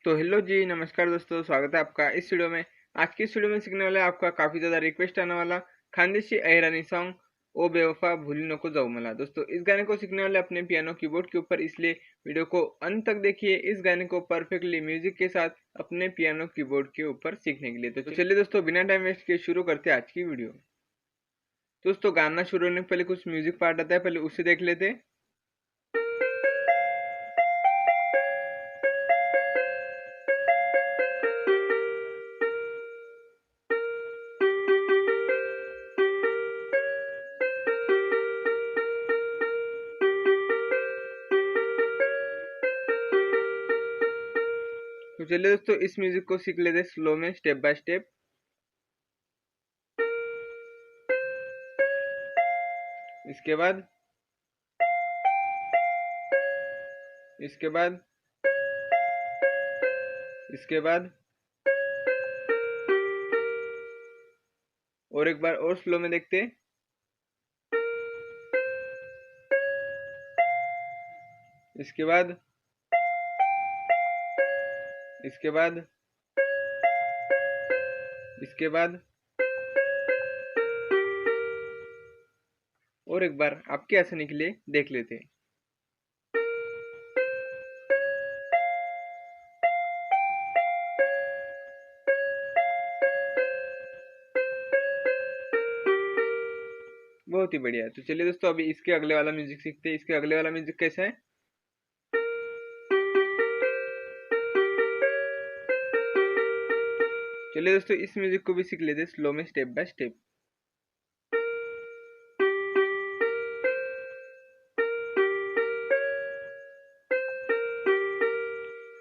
तो हेलो जी, नमस्कार दोस्तों, स्वागत है आपका इस वीडियो में। आज की इस वीडियो में सीखने वाला है आपका काफ़ी ज़्यादा रिक्वेस्ट आने वाला खानदेशी अहिरानी सॉन्ग ओ बेवफा भूली नको जाऊ मला। दोस्तों इस गाने को सीखने वाले अपने पियानो कीबोर्ड के ऊपर, इसलिए वीडियो को अंत तक देखिए इस गाने को परफेक्टली म्यूजिक के साथ अपने पियानो कीबोर्ड के ऊपर सीखने के लिए। तो चलिए दोस्तों, बिना टाइम वेस्ट किए शुरू करते हैं आज की वीडियो। दोस्तों गाना शुरू होने से पहले कुछ म्यूजिक पार्ट आता है, पहले उसे देख लेते हैं। तो चलिए दोस्तों, इस म्यूजिक को सीख लेते हैं स्लो में, स्टेप बाय स्टेप। इसके बाद इसके बाद इसके बाद और एक बार और स्लो में देखते हैं। इसके बाद इसके बाद इसके बाद और एक बार आपके आसानी के लिए देख लेते हैं। बहुत ही बढ़िया। तो चलिए दोस्तों, अभी इसके अगले वाला म्यूजिक सीखते हैं। इसके अगले वाला म्यूजिक कैसा है। चलिए दोस्तों, इस म्यूजिक को भी सीख लेते हैं स्लो में, स्टेप बाय स्टेप।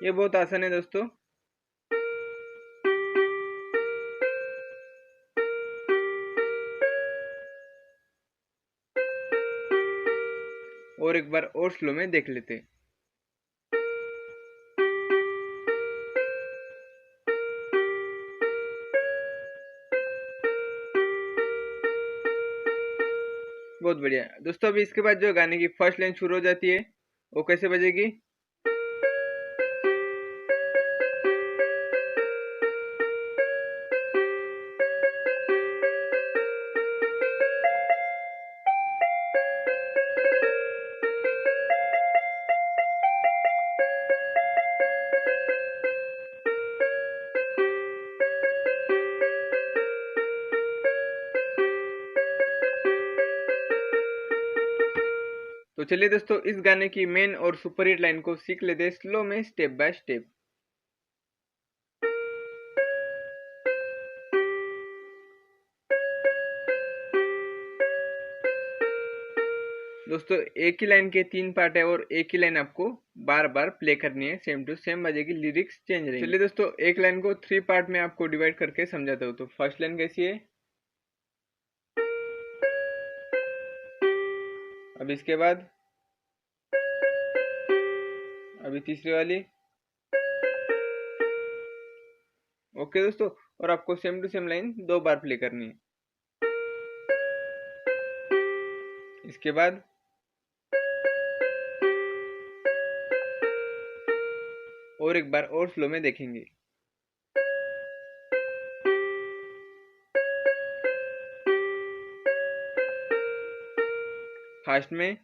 ये बहुत आसान है दोस्तों। और एक बार और स्लो में देख लेते हैं। बहुत बढ़िया दोस्तों। अभी इसके बाद जो गाने की फर्स्ट लाइन शुरू हो जाती है, वो कैसे बजेगी। तो चलिए दोस्तों, इस गाने की मेन और सुपर हिट लाइन को सीख लेते हैं स्लो में, स्टेप बाय स्टेप। दोस्तों एक ही लाइन के 3 पार्ट है और एक ही लाइन आपको बार बार प्ले करनी है, सेम टू सेम बजेगी, लिरिक्स चेंज रहेंगे। चलिए दोस्तों, एक लाइन को 3 पार्ट में आपको डिवाइड करके समझाता हूँ। तो फर्स्ट लाइन कैसी है। अब इसके बाद अभी तीसरी वाली। ओके दोस्तों, और आपको सेम टू सेम लाइन 2 बार प्ले करनी है। इसके बाद और एक बार और स्लो में देखेंगे। फास्ट में।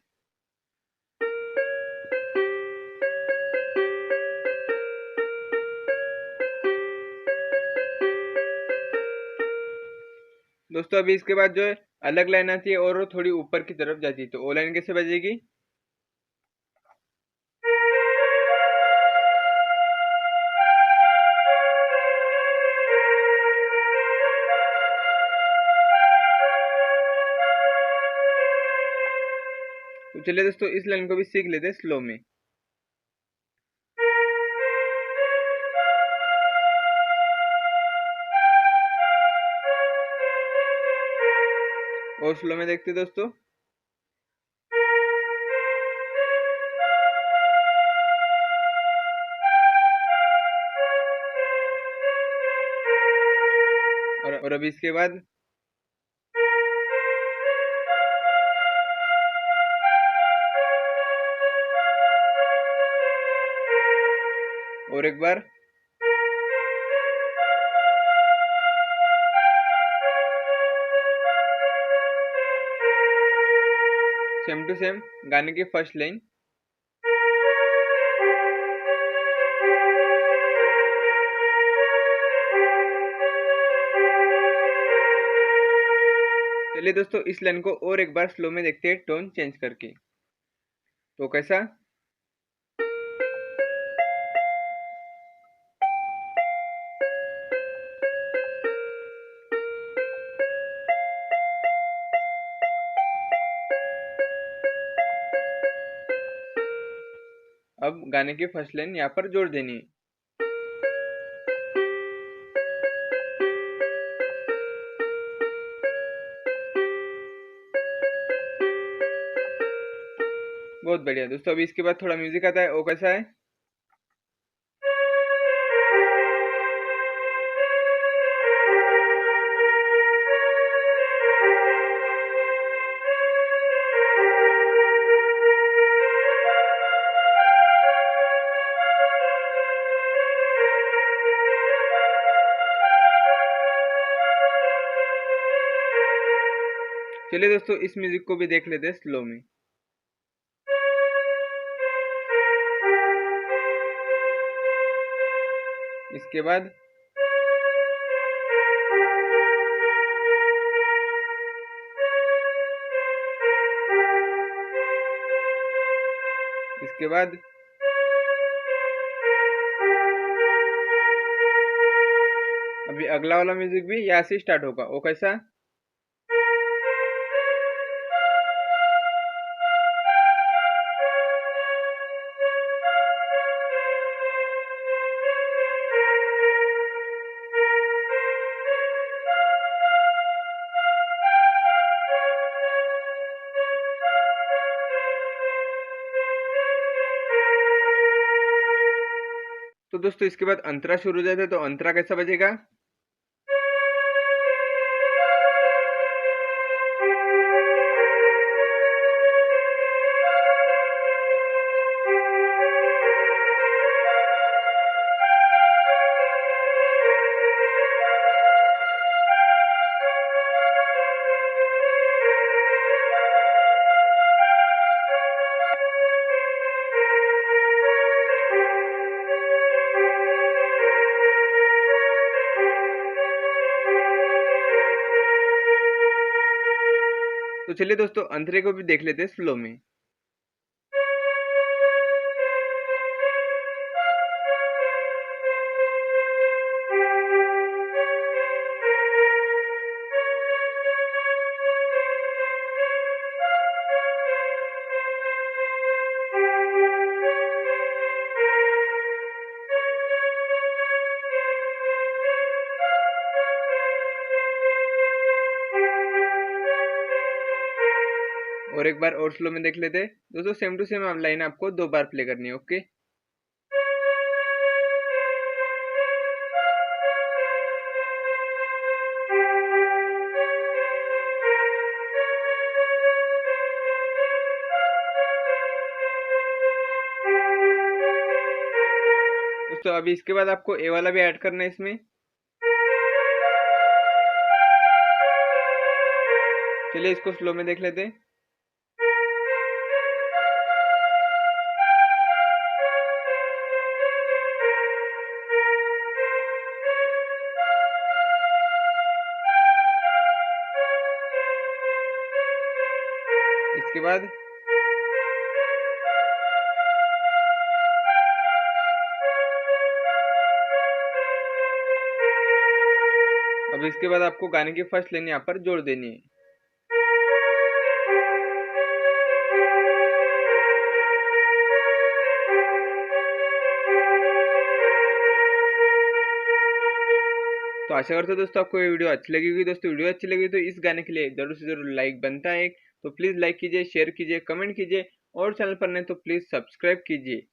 दोस्तों अभी इसके बाद जो है अलग लाइन आती है और वो थोड़ी ऊपर की तरफ जाती है, तो वो लाइन कैसे बजेगी। तो चलिए दोस्तों, इस लाइन को भी सीख लेते हैं स्लो में। और स्लो में देखते हैं दोस्तों। और अभी इसके बाद और एक बार सेम टू सेम गाने की फर्स्ट लाइन। चलिए दोस्तों इस लाइन को और एक बार स्लो में देखते हैं टोन चेंज करके, तो कैसा। अब गाने की फर्स्ट लाइन यहाँ पर जोड़ देनी है। बहुत बढ़िया दोस्तों। अभी इसके बाद थोड़ा म्यूजिक आता है, वो कैसा है। चलिए दोस्तों इस म्यूजिक को भी देख लेते हैं स्लो में। इसके बाद इसके बाद अभी अगला वाला म्यूजिक भी यहाँ से स्टार्ट होगा, वो कैसा। तो दोस्तों इसके बाद अंतरा शुरू हो जाता है, तो अंतरा कैसा बजेगा। तो चलिए दोस्तों अंतरे को भी देख लेते हैं स्लो में। और एक बार और स्लो में देख लेते हैं दोस्तों। सेम टू सेम लाइन आपको 2 बार प्ले करनी है, ओके। दोस्तों अभी इसके बाद आपको ए वाला भी ऐड करना है इसमें। चलिए इसको स्लो में देख लेते हैं। इसके बाद अब इसके बाद आपको गाने की फर्स्ट लाइन यहाँ पर जोड़ देनी है। तो आशा करते हो दोस्तों आपको ये वीडियो अच्छी लगी होगी। दोस्तों वीडियो अच्छी लगी तो इस गाने के लिए जरूर से जरूर लाइक बनता है, तो प्लीज लाइक कीजिए, शेयर कीजिए, कमेंट कीजिए, और चैनल पर नहीं तो प्लीज सब्सक्राइब कीजिए।